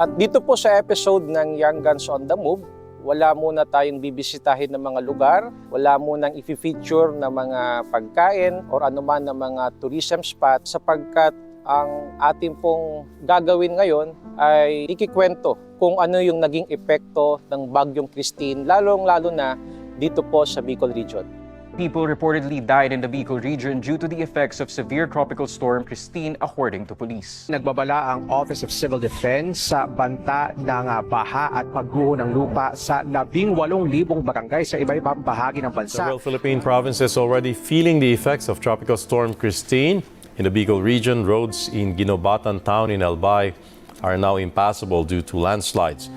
At dito po sa episode ng Young Guns on the Move, wala muna tayong bibisitahin ng mga lugar, wala munang i-feature na mga pagkain or anuman na mga tourism spot sapagkat ang ating pong gagawin ngayon ay ikikwento kung ano yung naging epekto ng Bagyong Christine, lalong-lalo na dito po sa Bicol Region. People reportedly died in the Bicol region due to the effects of severe tropical storm Christine, according to police. Nagbabala ang Office of Civil Defense sa banta ng baha at pagguho ng lupa sa 18,000 barangay sa iba-ibang bahagi ng bansa. Several Philippine provinces already feeling the effects of Tropical Storm Christine. In the Bicol region, roads in Ginobatan town in Albay are now impassable due to landslides.